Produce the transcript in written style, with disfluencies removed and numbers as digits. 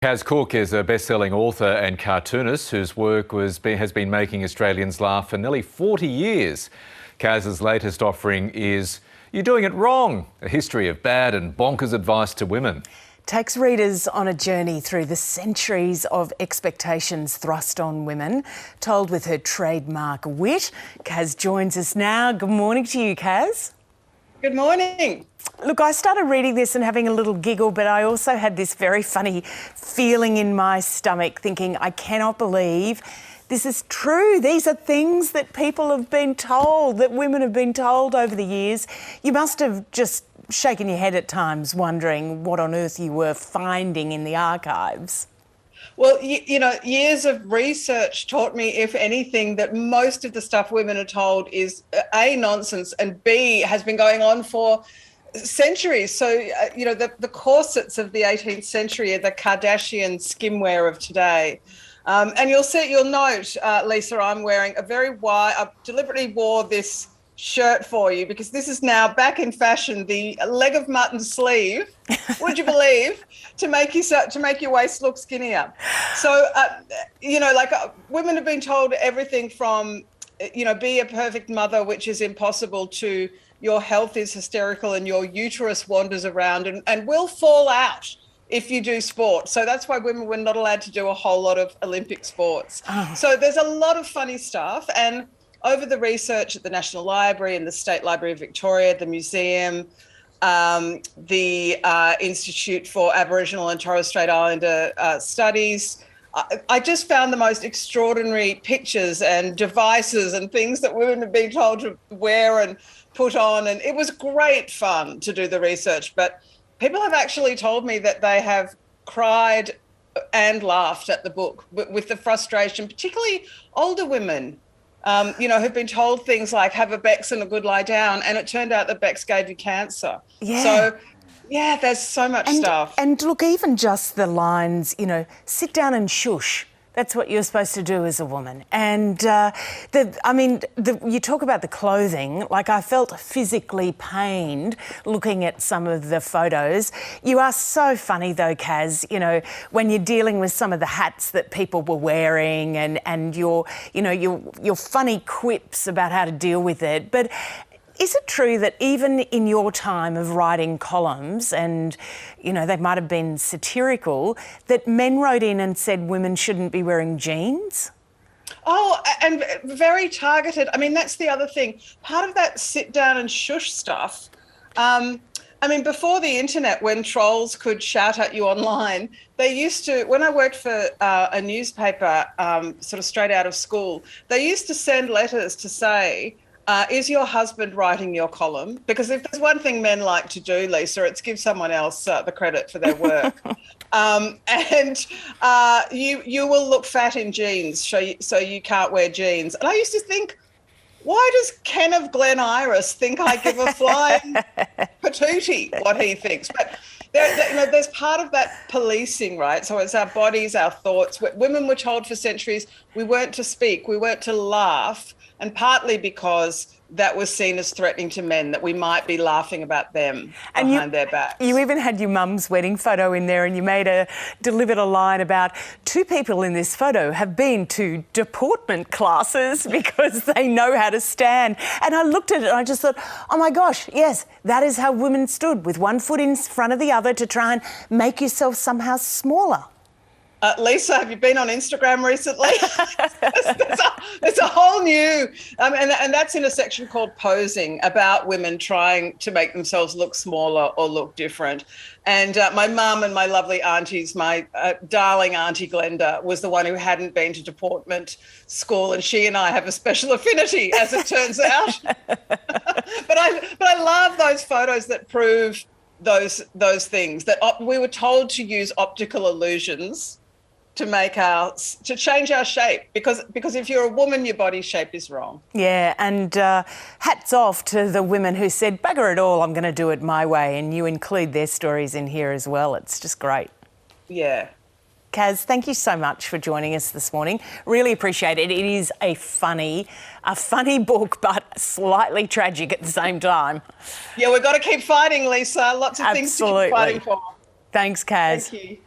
Kaz Cooke is a best-selling author and cartoonist whose work has been making Australians laugh for nearly 40 years. Kaz's latest offering is You're Doing It Wrong, a history of bad and bonkers advice to women. Takes readers on a journey through the centuries of expectations thrust on women, told with her trademark wit. Kaz joins us now. Good morning to you, Kaz. Good morning. Look, I started reading this and having a little giggle, but I also had this very funny feeling in my stomach thinking, I cannot believe this is true. These are things that people have been told, that women have been told over the years. You must have just shaken your head at times wondering what on earth you were finding in the archives. Well, you know, years of research taught me, if anything, that most of the stuff women are told is A, nonsense, and B, has been going on for centuries. So, you know, the corsets of the 18th century are the Kardashian skimwear of today. And you'll note, Lisa, I'm wearing a very wide, I deliberately wore this shirt for you because this is now back in fashion, the leg of mutton sleeve, would you believe, to make your waist look skinnier. So, you know, like women have been told everything from, you know, be a perfect mother, which is impossible, to your health is hysterical and your uterus wanders around and will fall out if you do sport. So that's why women were not allowed to do a whole lot of Olympic sports. Oh. So there's a lot of funny stuff. And over the research at the National Library and the State Library of Victoria, the museum, the Institute for Aboriginal and Torres Strait Islander Studies, I just found the most extraordinary pictures and devices and things that women have been told to wear and put on. And it was great fun to do the research. But people have actually told me that they have cried and laughed at the book with the frustration, particularly older women. You know, who've been told things like have a Bex and a good lie down, and it turned out that Bex gave you cancer. Yeah. So, yeah, there's so much stuff. And look, even just the lines, you know, sit down and shush. That's what you're supposed to do as a woman. And, you talk about the clothing, like I felt physically pained looking at some of the photos. You are so funny though, Kaz, you know, when you're dealing with some of the hats that people were wearing and your funny quips about how to deal with it. But is it true that even in your time of writing columns, and, you know, they might have been satirical, that men wrote in and said women shouldn't be wearing jeans? Oh, and very targeted. I mean, that's the other thing. Part of that sit down and shush stuff, I mean, before the internet, when trolls could shout at you online, they used to, when I worked for a newspaper sort of straight out of school, they used to send letters to say, is your husband writing your column? Because if there's one thing men like to do, Lisa, it's give someone else the credit for their work. You will look fat in jeans, so you can't wear jeans. And I used to think, why does Ken of Glen Iris think I give a flying patootie what he thinks? But there's part of that policing, right? So it's our bodies, our thoughts. Women were told for centuries we weren't to speak, we weren't to laugh, and partly because that was seen as threatening to men, that we might be laughing about them behind their backs. You even had your mum's wedding photo in there, and you delivered a line about two people in this photo have been to deportment classes because they know how to stand. And I looked at it and I just thought, oh my gosh, yes, that is how women stood, with one foot in front of the other to try and make yourself somehow smaller. Lisa, have you been on Instagram recently? there's a whole new, and that's in a section called Posing, about women trying to make themselves look smaller or look different. And my mum and my lovely aunties, my darling Auntie Glenda, was the one who hadn't been to deportment school, and she and I have a special affinity, as it turns out. But I love those photos that prove those things, that we were told to use optical illusions to change our shape, because if you're a woman, your body shape is wrong. Yeah, and hats off to the women who said, bugger it all, I'm going to do it my way, and you include their stories in here as well. It's just great. Yeah. Kaz, thank you so much for joining us this morning. Really appreciate it. It is a funny book, but slightly tragic at the same time. Yeah, we've got to keep fighting, Lisa. Lots of things to keep fighting for. Thanks, Kaz. Thank you.